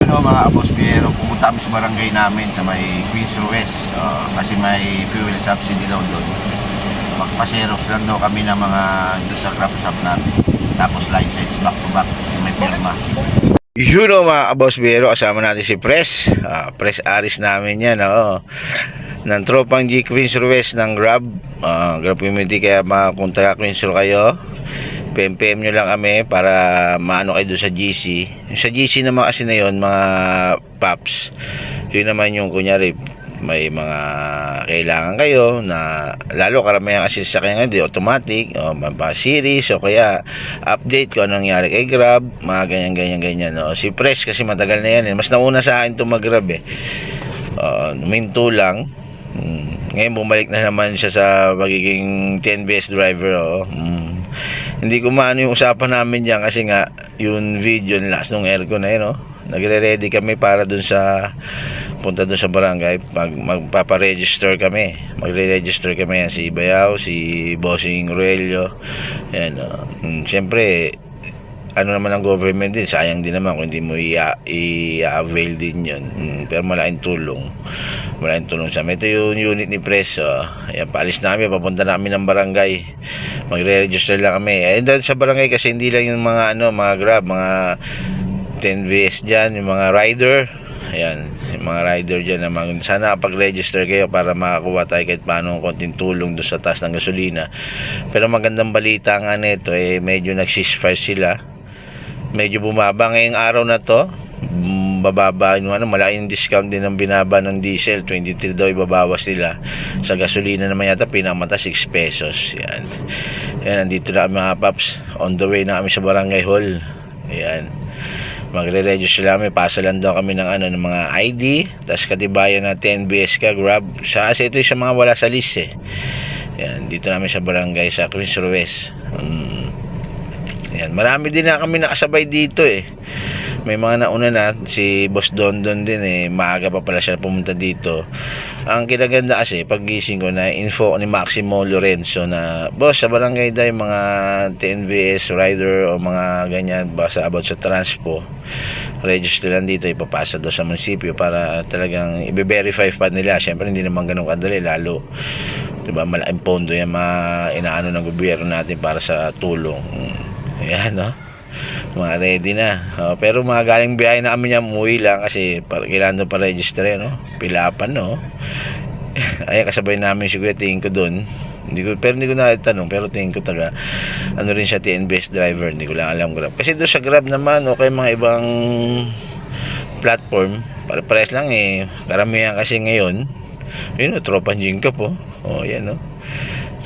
Ano mga Boss Biyero, pumunta kami sa barangay namin sa may Queens West kasi may fuel subsidy daw doon. Magpa-xerox lang daw kami ng mga doon sa crop shop natin. Tapos license back to back, may pirma. Yun o mga Boss Biyero, kasama natin si Pres. Pres Aris namin yan, ng tropang G Queens West ng Grab. Grab community, kaya kung taga Queens kayo, PM nyo lang kami para maano kayo doon sa GC. Sa GC naman kasi na yun, mga paps, yun naman yung kunyari may mga kailangan kayo na lalo karamihan kasi sa kanya ngayon automatic o mga series o kaya update kung anong nangyari kay Grab, mga ganyan. Si Press kasi matagal na yan, mas nauna sa akin itong mag-Grab minto lang. Ngayon bumalik na naman siya sa pagiging 10 driver. Hindi ko maano yung usapan namin dyan kasi nga yung video nilas nung aircon na yun, nagre-ready kami para dun sa punta dun sa barangay. Magpaparegister kami, magre-register kami yan, si Bayaw, si Bossing Ruelio yan. Siyempre ano naman ang government din, sayang din naman kung hindi mo i-avail din yun. Pero malaking tulong sa ito yung unit ni Pres. Ayan, paalis namin, papunta namin ng barangay, magre-register lang kami. Dahil sa barangay kasi hindi lang yung mga mga Grab, mga 10BS dyan, yung mga rider. Ayan, yung mga rider dyan naman, sana pag-register kayo para makakuha tayo kahit paano konting tulong doon sa taas ng gasolina. Pero magandang balita nga nito, medyo nag-ceasefire sila, medyo bumaba ngayong araw na to. Bababa yung malaking discount din ang binaba ng diesel, 23 daw ibabawas nila. Sa gasolina naman yata pinamata 6 pesos. Yan, nandito na kami mga paps, on the way na kami sa barangay hall. Ayan, magre-register kami, pasa lang daw kami ng ng mga ID, tapos katibayan na 10BS ka Grab. Kasi ito yung sa mga wala sa list Yan, dito namin sa barangay sa Queens West. Yan, marami din na kami nakasabay dito May mga nauna na, si Boss Dondon din maaga pa pala siya pumunta dito. Ang kinaganda kasi, paggising ko na info ni Maximo Lorenzo na, boss, sa barangay daw yung mga TNVS rider o mga ganyan, basta about sa transpo, register lang dito, ipapasa daw sa munisipyo para talagang i-verify pa nila. Siyempre hindi naman ganun kadali, lalo diba, malaking pondo yan inaano ng gobyerno natin para sa tulong. Ayan, mga ready na. Pero mga galing biyahe na kami niya, umuwi lang kasi kailangan doon pa register pilapan ay kasabay namin si Kuya, tingin ko doon, hindi ko naitanong, pero tingin ko taga rin siya, TNBS driver, hindi ko lang alam Grab. Kasi doon sa Grab naman okay, mga ibang platform pare-pares lang karamihan kasi ngayon yun tropa Jinka po. Yan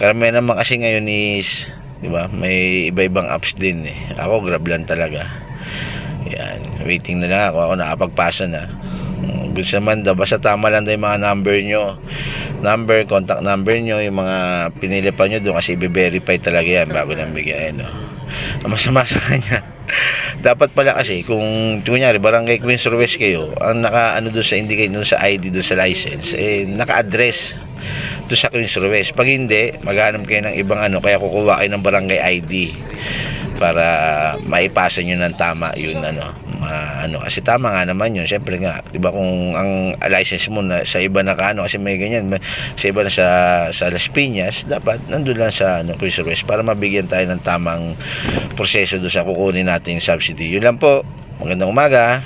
karamihan naman kasi ngayon is, diba, may iba-ibang apps din Ako Grab lang talaga. Yan, waiting na lang ako nakapagpasa na. Good naman daw, basta tama lang daw yung mga number, contact number nyo, yung mga pinili pa nyo doon kasi i-verify talaga yan bago nang bigyan. Ang masama sa kanya, dapat pala kasi kung kunyari barangay Queens West kayo, ang doon sa indicate doon sa ID, doon sa license, naka-address doon sa Queens West. Pag hindi, maghanap kayo ng ibang kaya kukuha kayo ng barangay ID para maipasa nyo ng tama yun kasi tama nga naman yun. Siyempre nga, diba, kung ang license mo na sa iba na kasi may ganyan, sa iba na sa Las Piñas, dapat nandun lang sa Queens West para mabigyan tayo ng tamang proseso doon sa kukunin nating subsidy. Yun lang po, magandang umaga.